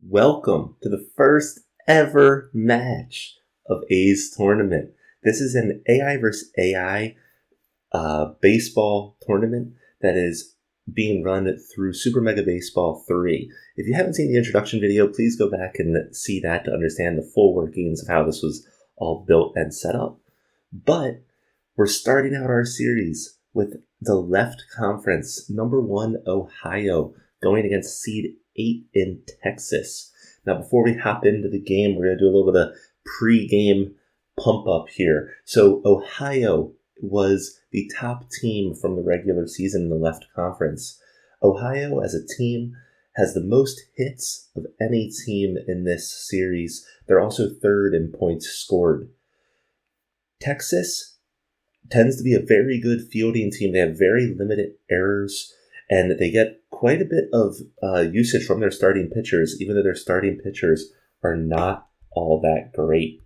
Welcome to the first ever match of A's tournament. This is an AI versus AI baseball tournament that is being run through Super Mega Baseball 3. If you haven't seen the introduction video, please go back and see that to understand the full workings of how this was all built and set up. But we're starting out our series with the left conference, number 1 Ohio, going against seed 8 in Texas. Now, before we hop into the game, we're going to do a little bit of pre-game pump up here. So Ohio was the top team from the regular season in the left conference. Ohio, as a team, has the most hits of any team in this series. They're also third in points scored. Texas tends to be a very good fielding team. They have very limited errors, and they get quite a bit of usage from their starting pitchers, even though their starting pitchers are not all that great.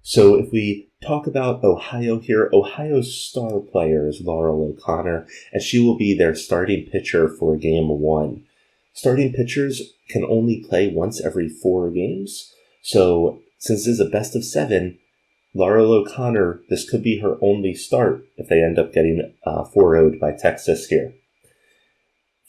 So if we talk about Ohio here, Ohio's star player is Laurel O'Connor, and she will be their starting pitcher for Game 1. Starting pitchers can only play once every 4 games, so since this is a best of 7, Laurel O'Connor, this could be her only start if they end up getting 4-0'd by Texas here.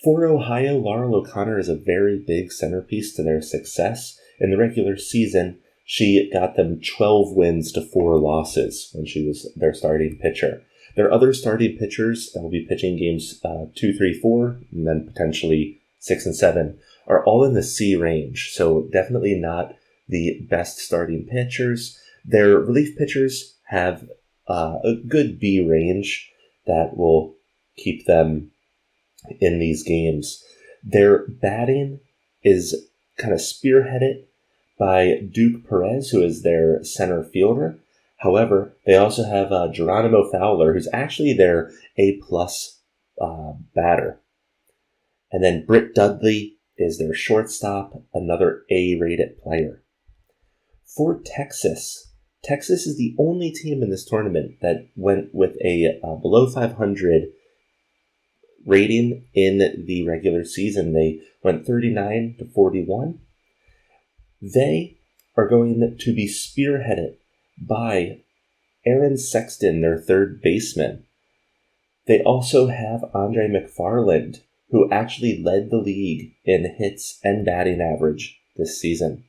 For Ohio, Laurel O'Connor is a very big centerpiece to their success. In the regular season, she got them 12 wins to 4 losses when she was their starting pitcher. Their other starting pitchers that will be pitching games 2, 3, 4, and then potentially 6 and 7 are all in the C range, so definitely not the best starting pitchers. Their relief pitchers have a good B range that will keep them in these games. Their batting is kind of spearheaded by Duke Perez, who is their center fielder. However, they also have Geronimo Fowler, who's actually their A-plus batter. And then Britt Dudley is their shortstop, another A-rated player. For Texas is the only team in this tournament that went with a below 500 rating in the regular season. They went 39-41. They are going to be spearheaded by Aaron Sexton, their third baseman. They also have Andre McFarland, who actually led the league in hits and batting average this season.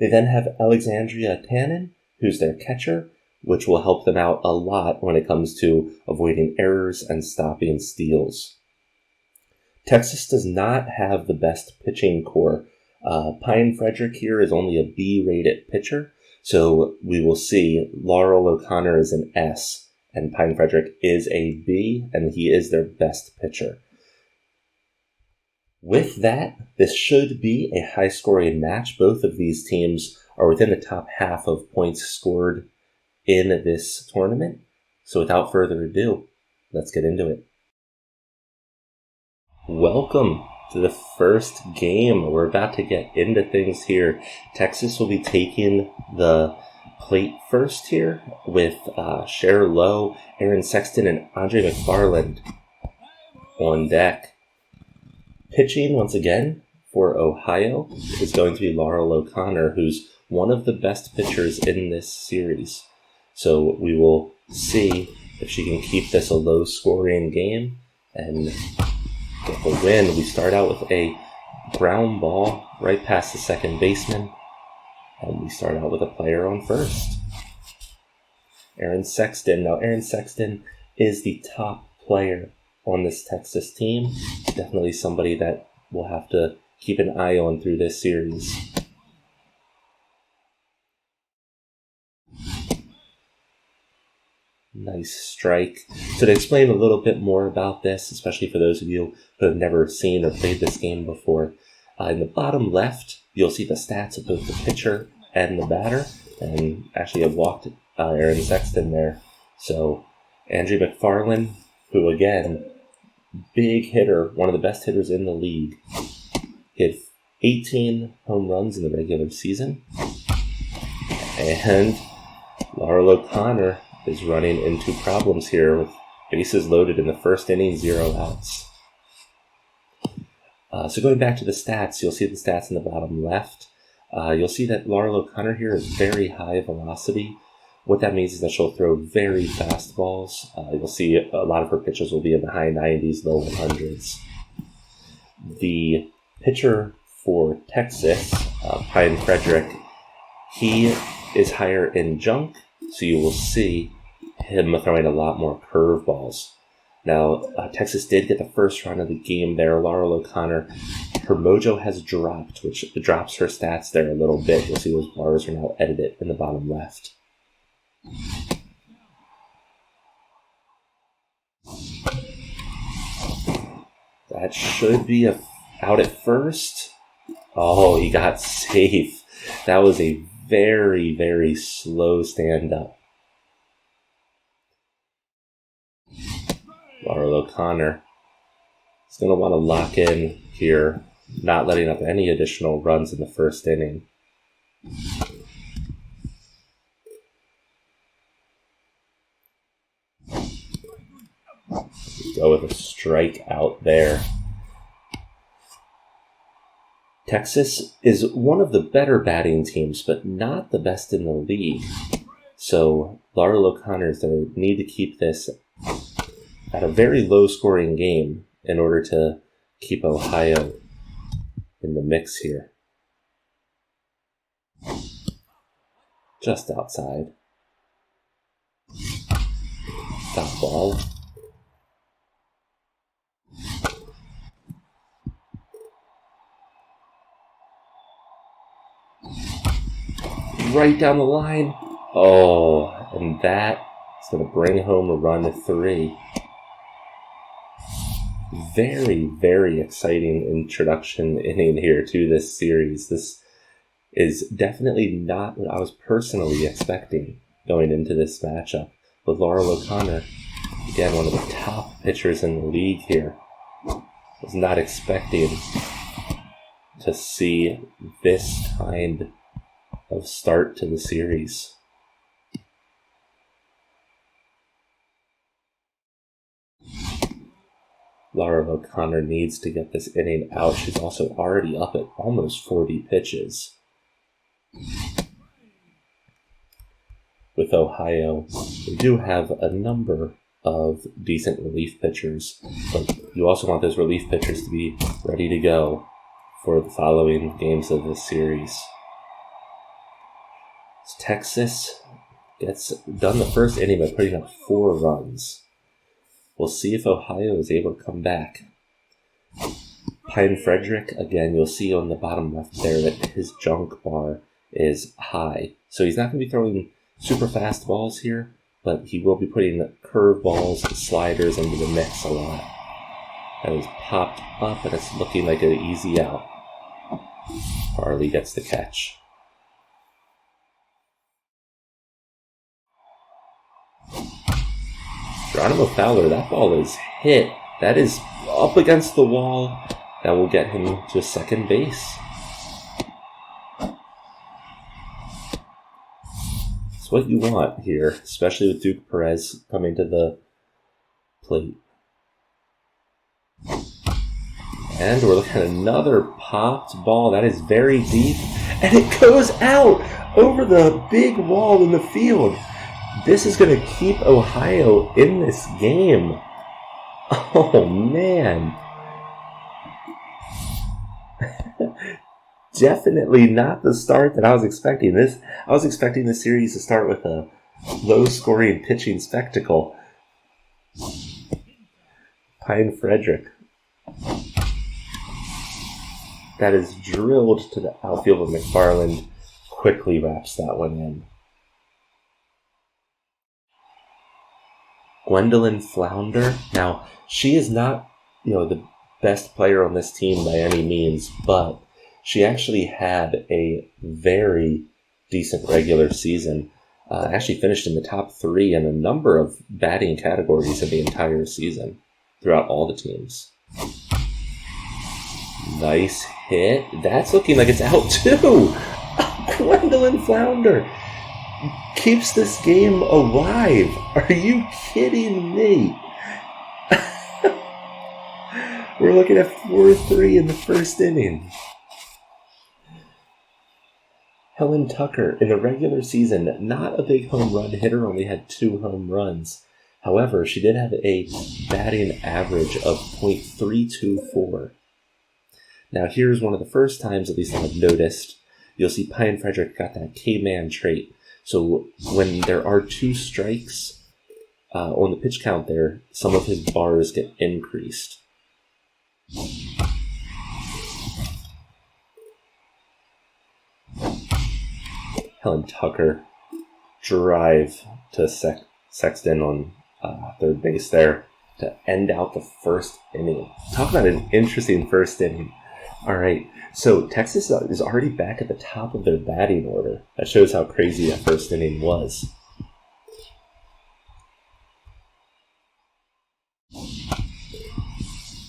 They then have Alexandria Tannen, who's their catcher, which will help them out a lot when it comes to avoiding errors and stopping steals. Texas does not have the best pitching core. Pine Frederick here is only a B-rated pitcher, so we will see Laurel O'Connor is an S, and Pine Frederick is a B, and he is their best pitcher. With that, this should be a high-scoring match. Both of these teams are within the top half of points scored in this tournament. So without further ado, let's get into it. Welcome to the first game. We're about to get into things here. Texas will be taking the plate first here with Cher Lowe, Aaron Sexton, and Andre McFarland on deck. Pitching once again for Ohio is going to be Laurel O'Connor, who's one of the best pitchers in this series. So we will see if she can keep this a low-scoring game and get the win. We start out with a ground ball right past the second baseman, and we start out with a player on first. Aaron Sexton. Now, Aaron Sexton is the top player on this Texas team. Definitely somebody that we'll have to keep an eye on through this series. Nice strike. So to explain a little bit more about this, especially for those of you who have never seen or played this game before, in the bottom left, you'll see the stats of both the pitcher and the batter. And actually, I've walked Aaron Sexton there. So Andre McFarland, who again, big hitter, one of the best hitters in the league, hit 18 home runs in the regular season. And Laurel O'Connor is running into problems here with bases loaded in the first inning, 0 outs. So going back to the stats, you'll see the stats in the bottom left. You'll see that Laurel O'Connor here is very high velocity. What that means is that she'll throw very fast balls. You'll see a lot of her pitches will be in the high 90s, low 100s. The pitcher for Texas, Pine Frederick, he is higher in junk, so you will see him throwing a lot more curveballs. Now, Texas did get the first run of the game there. Laurel O'Connor, her mojo has dropped, which drops her stats there a little bit. You'll see those bars are now edited in the bottom left. That should be out at first. Oh, he got safe. That was a very, very slow stand-up. Laurel O'Connor is going to want to lock in here, not letting up any additional runs in the first inning. Go with a strike out there. Texas is one of the better batting teams, but not the best in the league. So Laurel O'Connor is going to need to keep this at a very low-scoring game in order to keep Ohio in the mix here. Just outside. Stop ball. Right down the line. Oh, and that is going to bring home a run of 3. Very, very exciting introduction inning here to this series. This is definitely not what I was personally expecting going into this matchup. With Laurel O'Connor, again, one of the top pitchers in the league here. Was not expecting to see this kind of start to the series. Laurel O'Connor needs to get this inning out. She's also already up at almost 40 pitches. With Ohio, we do have a number of decent relief pitchers, but you also want those relief pitchers to be ready to go for the following games of this series. Texas gets done the first inning by putting up 4 runs. We'll see if Ohio is able to come back. Pine Frederick, again, you'll see on the bottom left there that his junk bar is high. So he's not going to be throwing super fast balls here, but he will be putting curve balls and sliders into the mix a lot. That is popped up, and it's looking like an easy out. Harley gets the catch. Geronimo Fowler, that ball is hit. That is up against the wall. That will get him to second base. It's what you want here, especially with Duke Perez coming to the plate. And we're looking at another popped ball. That is very deep. And it goes out over the big wall in the field. This is going to keep Ohio in this game. Oh, man. Definitely not the start that I was expecting. I was expecting the series to start with a low-scoring pitching spectacle. Pine Frederick. That is drilled to the outfield, but McFarland quickly wraps that one in. Gwendolyn Flounder. Now, she is not, the best player on this team by any means, but she actually had a very decent regular season. Actually finished in the top 3 in a number of batting categories in the entire season throughout all the teams. Nice hit. That's looking like it's out too. Gwendolyn Flounder keeps this game alive. Are you kidding me? We're looking at 4-3 in the first inning. Helen Tucker, in the regular season, not a big home run hitter, only had 2 home runs. However, she did have a batting average of .324. Now, here's one of the first times, at least I've noticed, you'll see Pine Frederick got that K-man trait. So when there are 2 strikes on the pitch count there, some of his bars get increased. Helen Tucker drive to Sexton on third base there to end out the first inning. Talk about an interesting first inning. All right, so Texas is already back at the top of their batting order. That shows how crazy that first inning was.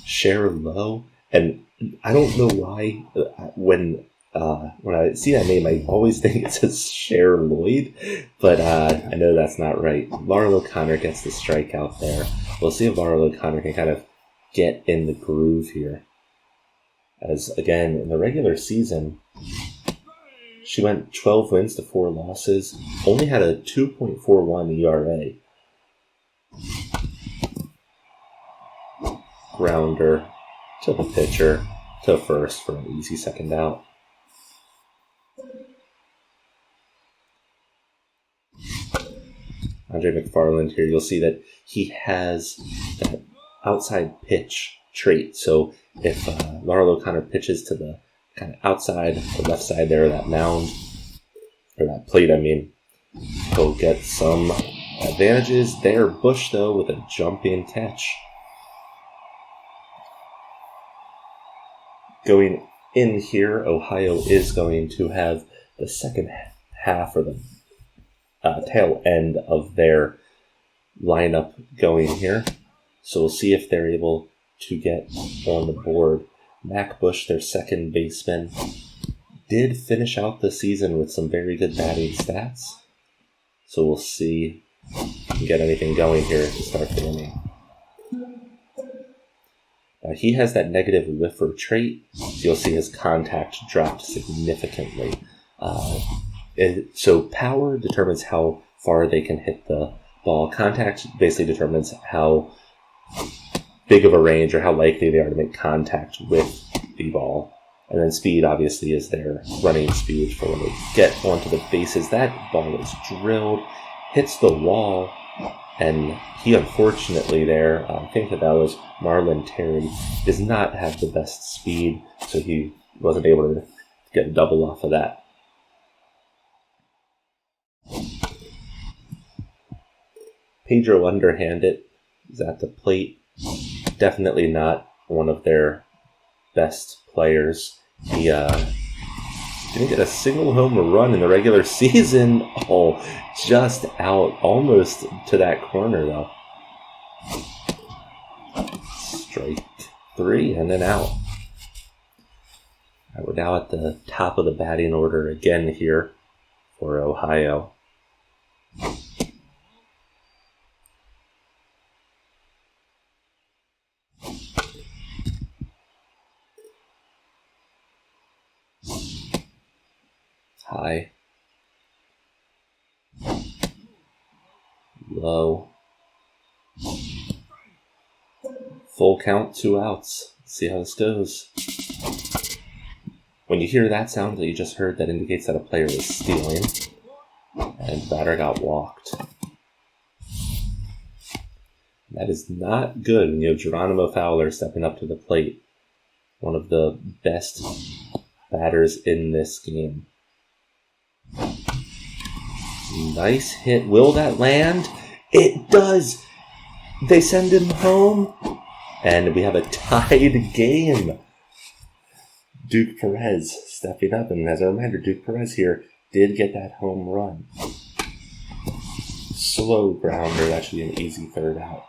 Share low, and I don't know why when I see that name, I always think it says Cher Lloyd, but I know that's not right. Laurel O'Connor gets the strikeout there. We'll see if Laurel O'Connor can kind of get in the groove here. As, again, in the regular season, she went 12 wins to 4 losses, only had a 2.41 ERA. Grounder to the pitcher, to first for an easy second out. Andre McFarland here, you'll see that he has that outside pitch trait. So if Laurel O'Connor pitches to the kind of outside, the left side there, that mound, or that plate, he'll get some advantages there. Bush, though, with a jumping catch. Going in here, Ohio is going to have the second half, or the tail end of their lineup going here. So we'll see if they're able to get on the board. Mac Bush, their second baseman, did finish out the season with some very good batting stats. So we'll see if we can get anything going here to start the inning. Now he has that negative whiffer trait, so you'll see his contact dropped significantly. So power determines how far they can hit the ball. Contact basically determines how big of a range or how likely they are to make contact with the ball. And then speed, obviously, is their running speed for when they get onto the bases. That ball is drilled, hits the wall, and he unfortunately there, I think that was Marlon Terry, does not have the best speed, so he wasn't able to get a double off of that. Pedro underhanded is at the plate. Definitely not one of their best players. He didn't get a single home run in the regular season. Oh, just out, almost to that corner though. Strike 3 and then out. All right, we're now at the top of the batting order again here for Ohio. High. Low. Full count, 2 outs. Let's see how this goes. When you hear that sound that you just heard, that indicates that a player is stealing. And the batter got walked. That is not good when you have Geronimo Fowler stepping up to the plate. One of the best batters in this game. Nice hit. Will that land? It does! They send him home. And we have a tied game. Duke Perez stepping up. And as a reminder, Duke Perez here did get that home run. Slow grounder. That should be an easy third out.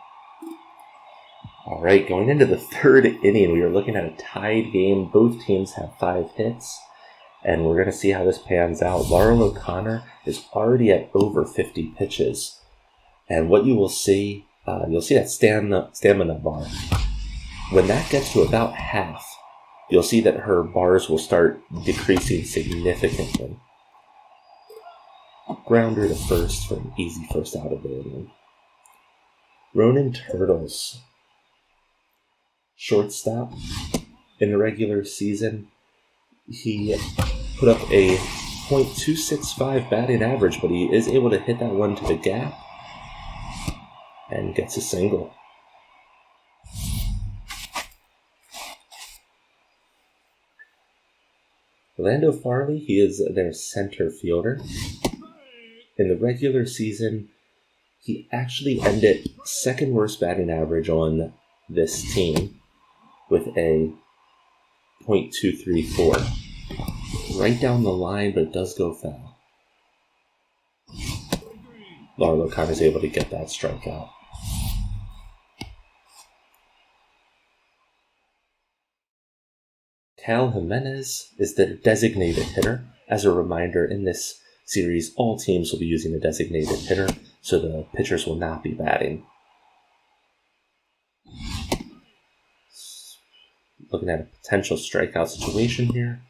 All right, going into the third inning, we are looking at a tied game. Both teams have 5 hits. And we're going to see how this pans out. Laurel O'Connor is already at over 50 pitches. And what you will see, you'll see that stamina bar. When that gets to about half, you'll see that her bars will start decreasing significantly. Grounder to first for an easy first out of the inning. Ronin Turtles, shortstop in the regular season. He put up a .265 batting average, but he is able to hit that one to the gap and gets a single. Orlando Farley, he is their center fielder. In the regular season, he actually ended second worst batting average on this team with a .234. Right down the line, but it does go foul. Laura O'Connor is able to get that strikeout. Cal Jimenez is the designated hitter. As a reminder, in this series, all teams will be using a designated hitter, so the pitchers will not be batting. Looking at a potential strikeout situation here.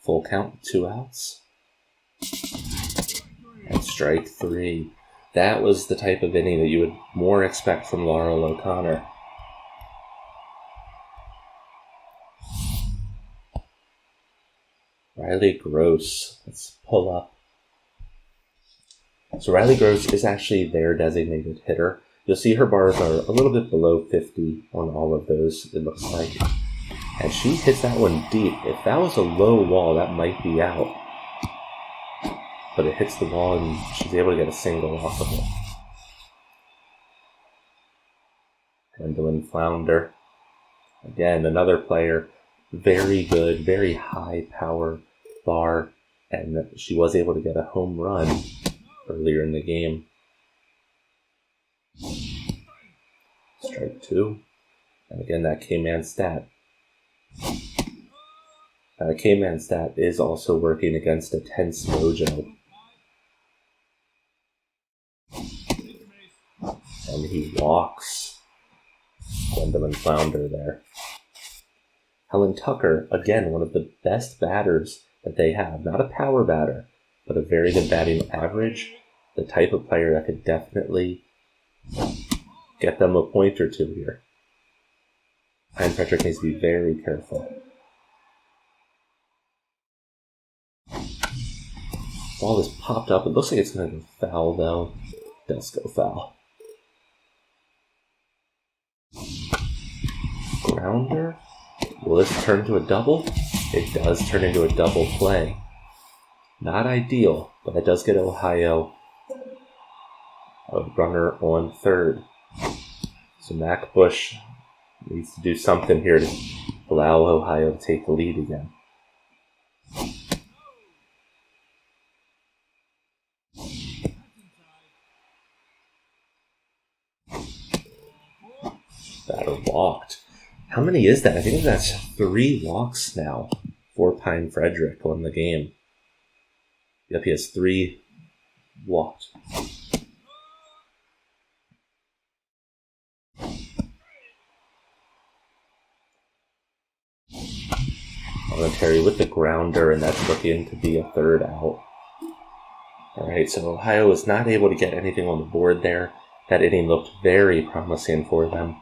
Full count, 2 outs. And strike 3. That was the type of inning that you would more expect from Laurel O'Connor. Riley Gross. Let's pull up. So Riley Gross is actually their designated hitter. You'll see her bars are a little bit below 50 on all of those, it looks like. And she hits that one deep. If that was a low wall, that might be out. But it hits the wall and she's able to get a single off of it. Gwendolyn Flounder. Again, another player. Very good, very high power bar. And she was able to get a home run earlier in the game. Strike 2. And again, that K-Man stat. K-Man stat is also working against a tense mojo. And he walks Gwendolyn Flounder there. Helen Tucker, again, one of the best batters that they have. Not a power batter, but a very good batting average. The type of player that could definitely get them a point or two here. Ryan Frederick needs to be very careful. Ball is popped up. It looks like it's going to go foul, though. It does go foul. Grounder. Will this turn into a double? It does turn into a double play. Not ideal, but it does get Ohio a runner on third. So Mac Bush needs to do something here to allow Ohio to take the lead again. Batter walked. How many is that? I think that's 3 walks now for Pine Frederick on the game. Yep, he has 3 walked. Terry with the grounder, and that's looking to be a third out. Alright, so Ohio is not able to get anything on the board there. That inning looked very promising for them.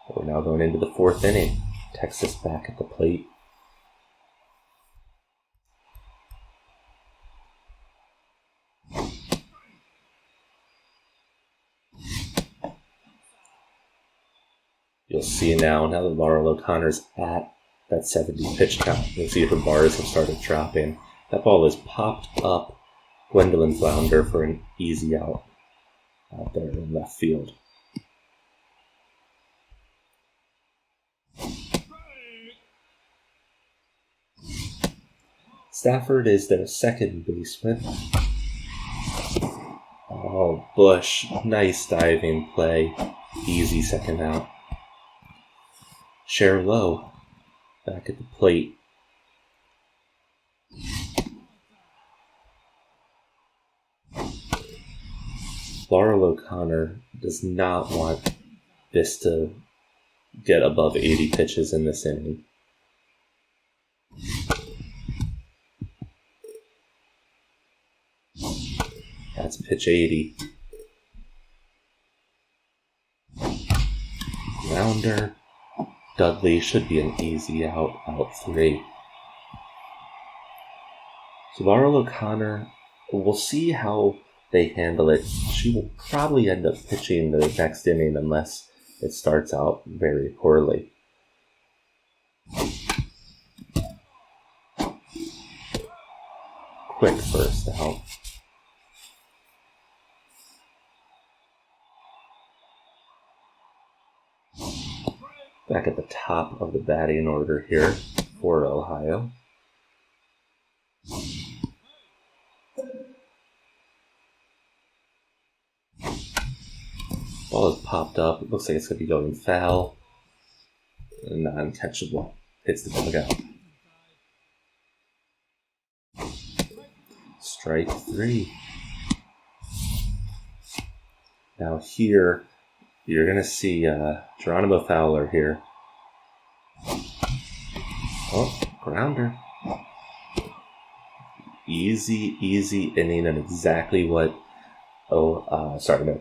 We're now going into the 4th inning. Texas back at the plate. You'll see now that Laurel O'Connor's at that 70 pitch count. You'll see her bars have started dropping. That ball is popped up. Gwendolyn Flounder for an easy out there in left field. Stafford is their second baseman. Oh, Bush. Nice diving play. Easy second out. Cher Lowe back at the plate. Laurel O'Connor does not want this to get above 80 pitches in this inning. That's pitch 80. Grounder. Dudley should be an easy out 3. So Laurel O'Connor, we'll see how they handle it. She will probably end up pitching the next inning unless it starts out very poorly. Quick first out. Back at the top of the batting order here for Ohio. Ball has popped up. It looks like it's going to be going foul. Non-catchable. Hits the dugout. Strike 3. Now here, you're going to see Geronimo Fowler here. Oh, grounder. Easy inning, and exactly what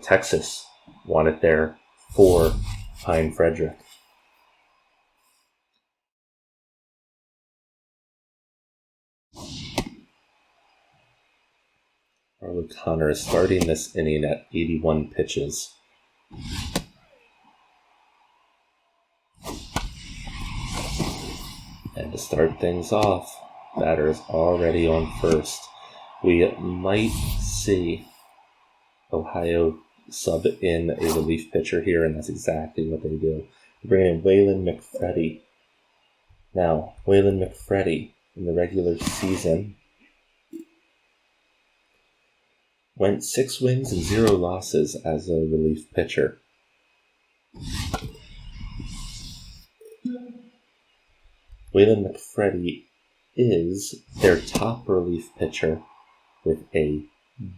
Texas wanted there for Pine Frederick. Laurel O'Connor is starting this inning at 81 pitches. And to start things off, batter is already on first. We might see Ohio sub in a relief pitcher here, and that's exactly what they do. They bring in Waylon McFreddy. Now, Waylon McFreddy in the regular season went 6 wins and 0 losses as a relief pitcher. Waylon McFreddy is their top relief pitcher with a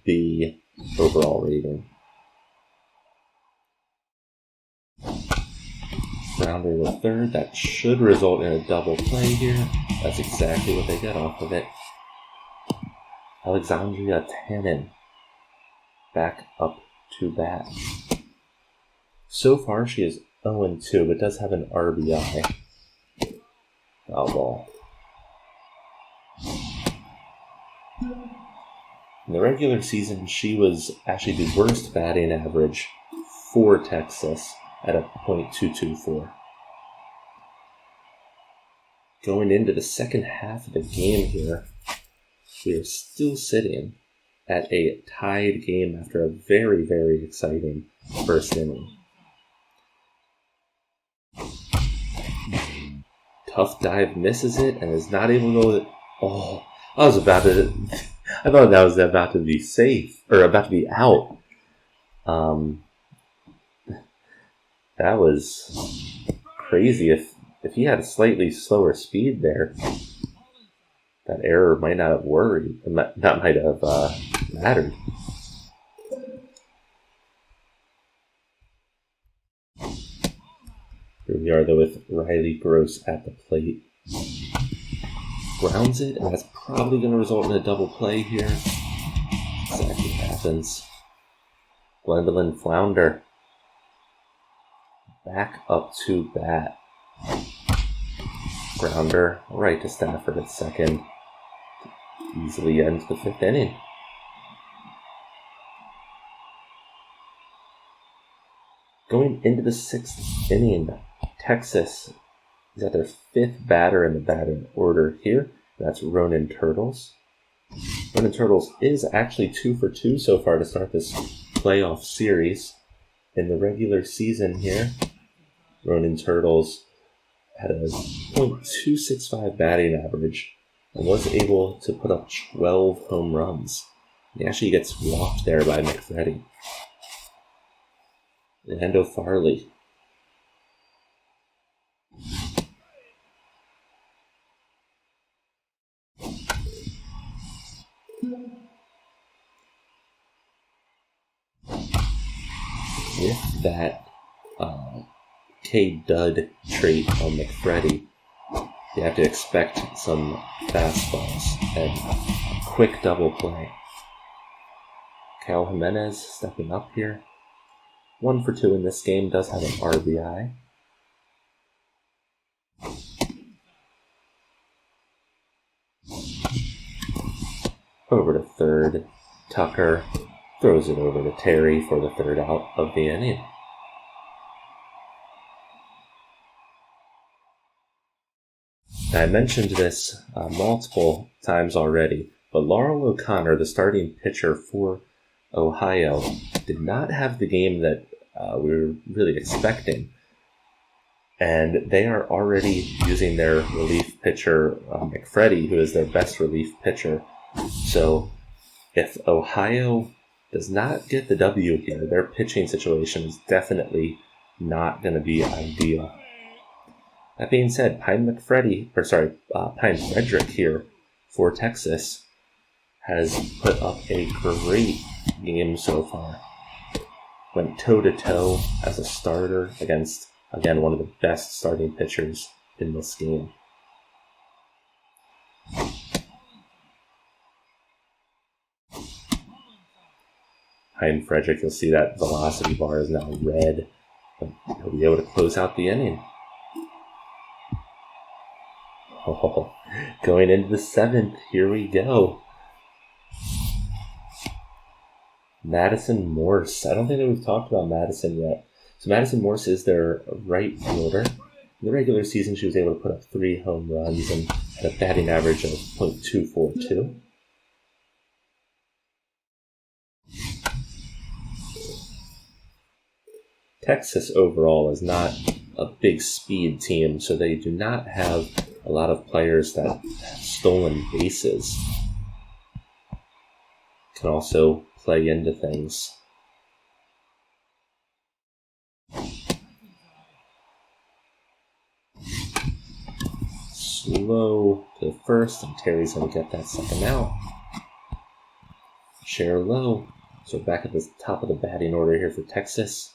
B overall rating. Grounder to third. That should result in a double play here. That's exactly what they get off of it. Alexandria Tannen back up to bat. So far she is 0-2, but does have an RBI. Foul ball. In the regular season, she was actually the worst batting average for Texas at a .224. Going into the second half of the game here, we are still sitting at a tied game after a very, very exciting first inning. Tough dive misses it and is not able to go with it. Oh, I thought that was about to be safe, or about to be out. That was crazy. If he had a slightly slower speed there, that error might not have worried. That might have mattered. Here we are, though, with Riley Gross at the plate. Grounds it, and that's probably going to result in a double play here. Exactly what happens. Gwendolyn Flounder back up to bat. Grounder right to Stafford at second. Easily ends the 5th inning. Going into the 6th inning, Texas is at their 5th batter in the batting order here. That's Ronan Turtles. Ronan Turtles is actually 2 for 2 so far to start this playoff series. In the regular season here, Ronan Turtles had a .265 batting average and was able to put up 12 home runs. He actually gets walked there by McFreddy. Lando Farley. with that K-Dud trait on McFreddy, you have to expect some fastballs and a quick double play. Cal Jimenez stepping up here. 1 for 2 in this game, does have an RBI. Over to third. Tucker throws it over to Terry for the third out of the inning. I mentioned this multiple times already, but Laurel O'Connor, the starting pitcher for Ohio, did not have the game that we were really expecting. And they are already using their relief pitcher, McFreddy, who is their best relief pitcher. So if Ohio does not get the W here, their pitching situation is definitely not going to be ideal. That being said, Pine Frederick here for Texas has put up a great game so far. Went toe-to-toe as a starter against, again, one of the best starting pitchers in this game. Pine Frederick, you'll see that velocity bar is now red, but he'll be able to close out the inning. Oh, going into the 7th, here we go. Madison Morse. I don't think that we've talked about Madison yet. So Madison Morse is their right fielder. In the regular season, she was able to put up 3 home runs and had a batting average of .242. Texas overall is not a big speed team, so they do not have a lot of players that have stolen bases. Can also play into things. Slow to the first, and Terry's going to get that second out. Share low. So back at the top of the batting order here for Texas.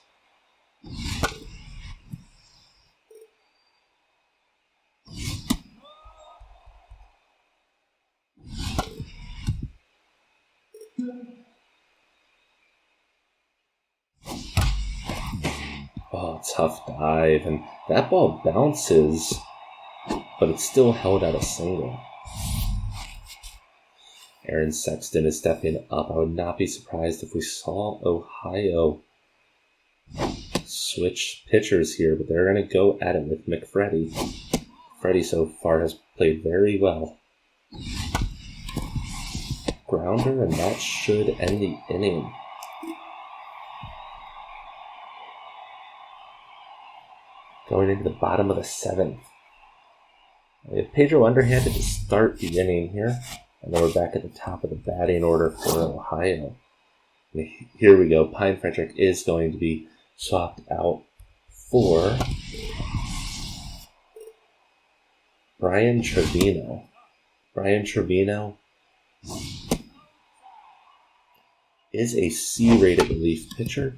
Oh, tough dive, and that ball bounces, but it's still held at a single. Aaron Sexton is stepping up. I would not be surprised if we saw Ohio switch pitchers here, but they're going to go at it with McFreddy. McFreddy so far has played very well. Grounder, and that should end the inning. Going into the bottom of the 7th. We have Pedro underhanded to start the inning here. And then we're back at the top of the batting order for Ohio. And here we go. Pine Frederick is going to be swapped out for Brian Trevino. Brian Trevino is a C-rated relief pitcher.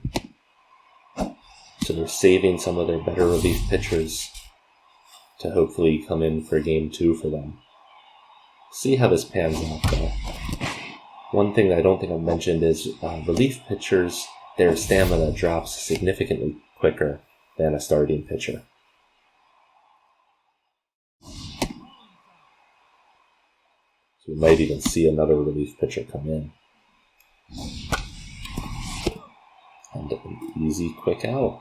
So they're saving some of their better relief pitchers to hopefully come in for game 2 for them. See how this pans out, though. One thing that I don't think I've mentioned is relief pitchers, their stamina drops significantly quicker than a starting pitcher. So we might even see another relief pitcher come in. And an easy, quick out.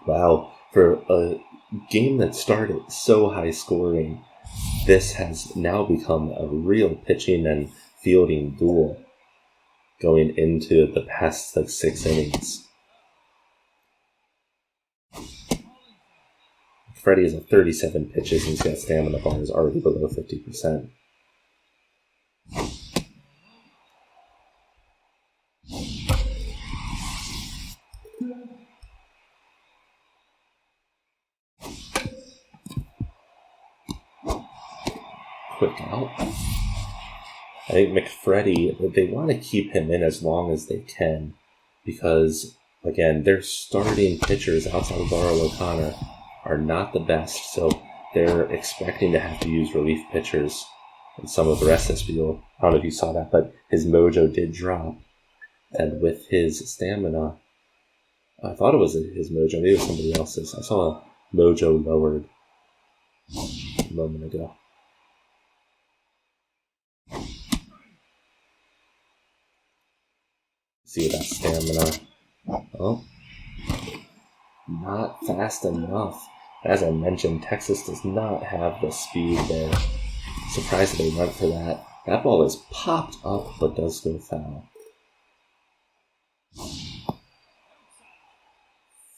Wow, for a game that started so high scoring, this has now become a real pitching and fielding duel going into the past 6 innings. Freddie is at 37 pitches and he's got stamina bars already below 50%. Quick out. I think McFreddy, they want to keep him in as long as they can because again, their starting pitchers outside of Laura O'Connor are not the best, so they're expecting to have to use relief pitchers in some of the rest of this field. I don't know if you saw that, but his mojo did drop. And with his stamina, I thought it was his mojo, maybe it was somebody else's. I saw a mojo lowered a moment ago. See that stamina. Oh, not fast enough. As I mentioned, Texas does not have the speed there. Surprised that they went for that. That ball is popped up, but does go foul.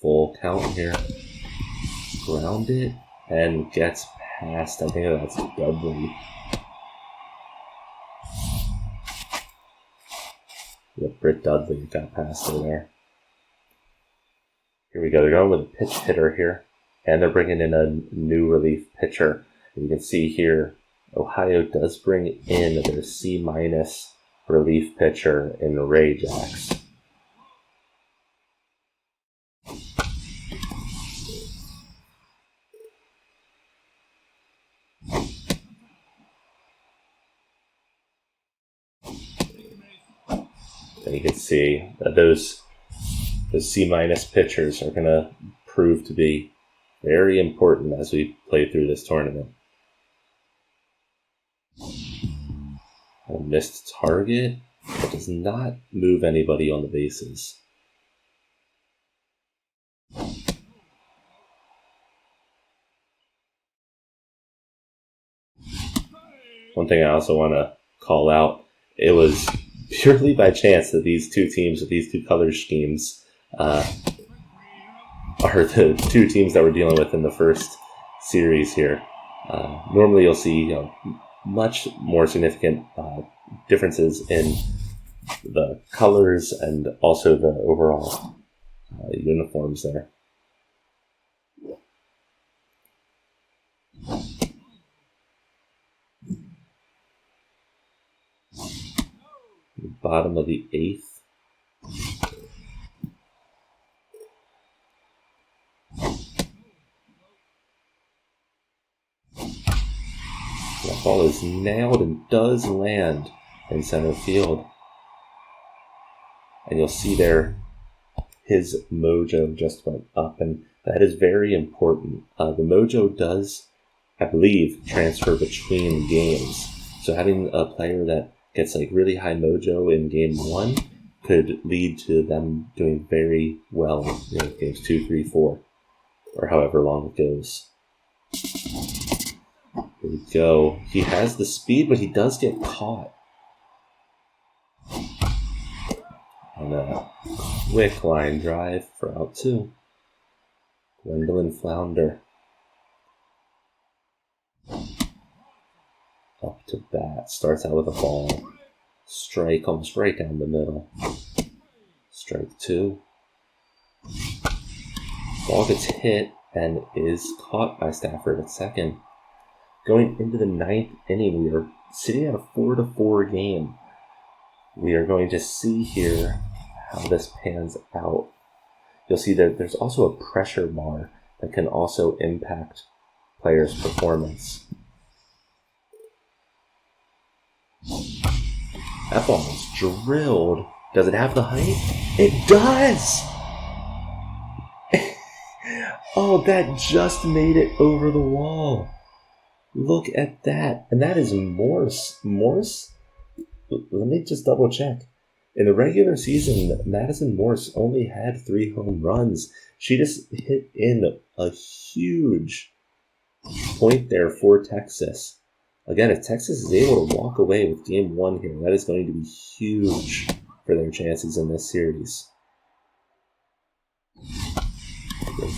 Full count here. Grounded and gets past. I think that's Dudley. Yeah, Britt Dudley got past her there. Here we go. They're going with a pitch hitter here. And they're bringing in a new relief pitcher. And you can see here, Ohio does bring in their C- relief pitcher in Ray Jacks. And you can see that those C- pitchers are going to prove to be very important as we play through this tournament. A missed target, but does not move anybody on the bases. One thing I also want to call out, it was purely by chance that these two teams with these two color schemes are the two teams that we're dealing with in the first series here. Normally you'll see much more significant differences in the colors and also the overall uniforms there. Bottom of the 8th. That ball is nailed and does land in center field. And you'll see there his mojo just went up, and that is very important. The mojo does, I believe, transfer between games. So having a player that gets like really high mojo in game 1 could lead to them doing very well in games 2, 3, 4, or however long it goes. Here we go. He has the speed, but he does get caught. And a quick line drive for out 2. Gwendolyn Flounder. Up to bat. Starts out with a ball. Strike almost right down the middle. Strike 2. Ball gets hit and is caught by Stafford at second. Going into the 9th inning, we are sitting at a 4-4 game. We are going to see here how this pans out. You'll see that there's also a pressure bar that can also impact players' performance. That ball is drilled. Does it have the height? It does! Oh, that just made it over the wall. Look at that. And that is Morse. Morse? Let me just double check. In the regular season, Madison Morse only had 3 home runs. She just hit in a huge point there for Texas. Again, if Texas is able to walk away with game 1 here, that is going to be huge for their chances in this series.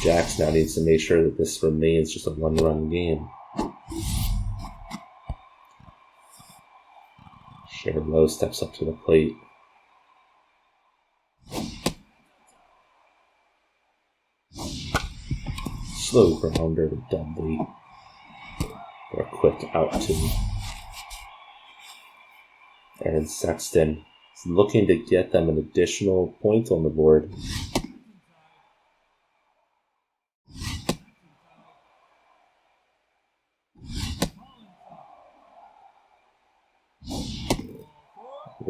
Jax now needs to make sure that this remains just a 1-run game. Cher Lowe steps up to the plate. Slow grounder to Dudley. For a quick out 2. And Sexton is looking to get them an additional point on the board.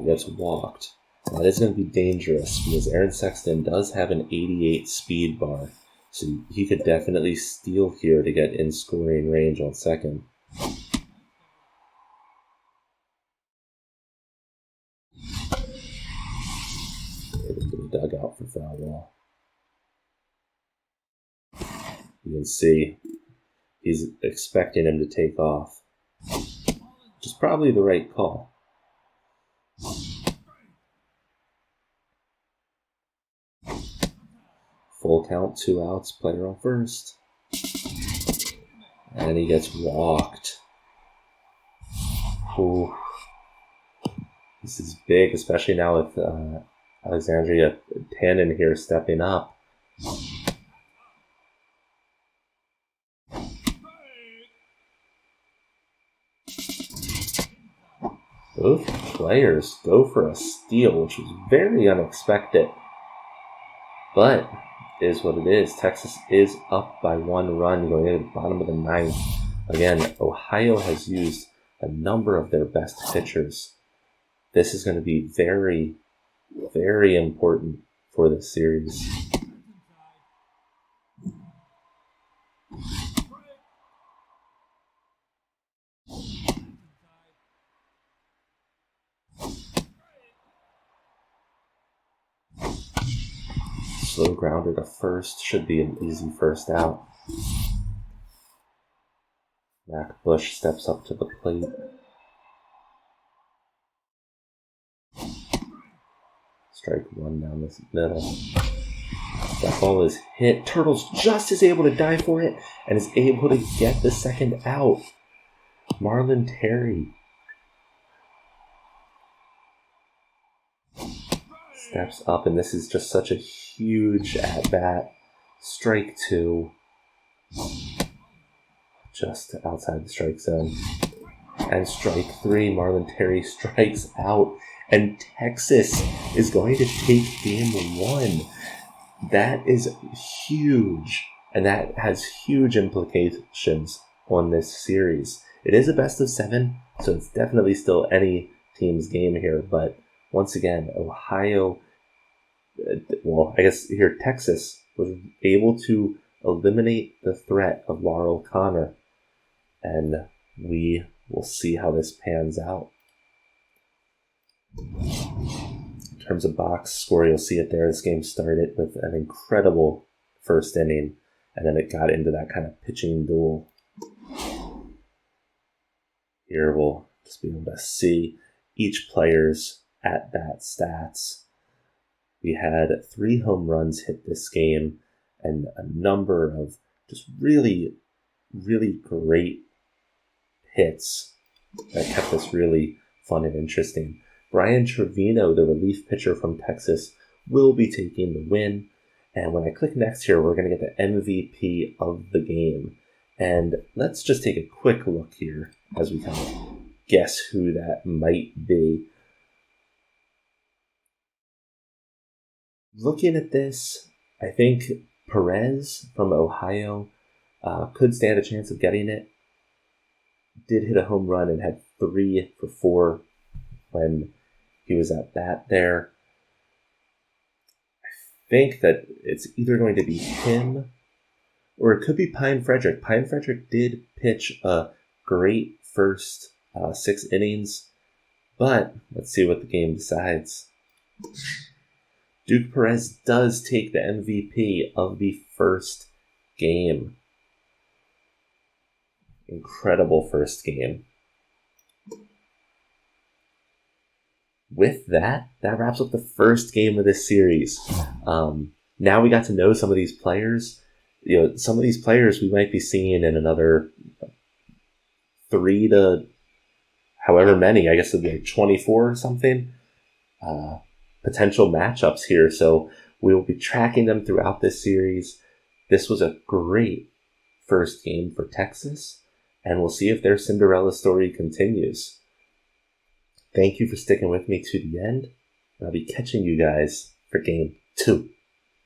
but gets walked. That is going to be dangerous because Aaron Sexton does have an 88 speed bar, so he could definitely steal here to get in scoring range on second. Into the dugout for foul ball. You can see he's expecting him to take off, which is probably the right call. Full count, 2 outs, player on first. And he gets walked. Ooh. This is big, especially now with Alexandria Tannen here stepping up. Both players go for a steal, which was very unexpected. But it is what it is. Texas is up by 1 run going into the bottom of the 9th. Again, Ohio has used a number of their best pitchers. This is going to be very, very important for this series. Slow grounder to first, should be an easy first out. Mac Bush steps up to the plate. Strike 1 down the middle. That ball is hit. Turtles just is able to dive for it and is able to get the second out. Marlon Terry steps up, and this is just such a huge at-bat. Strike 2. Just outside the strike zone. And strike 3, Marlon Terry strikes out. And Texas is going to take game 1. That is huge. And that has huge implications on this series. It is a best of 7, so it's definitely still any team's game here. But once again, Ohio, well, I guess here Texas was able to eliminate the threat of Laurel Connor. And we will see how this pans out. In terms of box score, you'll see it there. This game started with an incredible first inning, and then it got into that kind of pitching duel. Here we'll just be able to see each player's at-bat stats. We had 3 home runs hit this game and a number of just really, really great hits that kept this really fun and interesting. Brian Trevino, the relief pitcher from Texas, will be taking the win. And when I click next here, we're going to get the MVP of the game. And let's just take a quick look here as we kind of guess who that might be. Looking at this, I think Perez from Ohio could stand a chance of getting it. Did hit a home run and had 3 for 4 when he was at bat there. I think that it's either going to be him or it could be Pine Frederick. Pine Frederick did pitch a great first 6 innings, but let's see what the game decides. Duke Perez does take the MVP of the first game. Incredible first game. With that wraps up the first game of this series. Now we got to know some of these players. Some of these players we might be seeing in another 3 to however many. I guess it'd be like 24 or something. Potential matchups here. So we will be tracking them throughout this series. This was a great first game for Texas, and we'll see if their Cinderella story continues. Thank you for sticking with me to the end. I'll be catching you guys for game 2.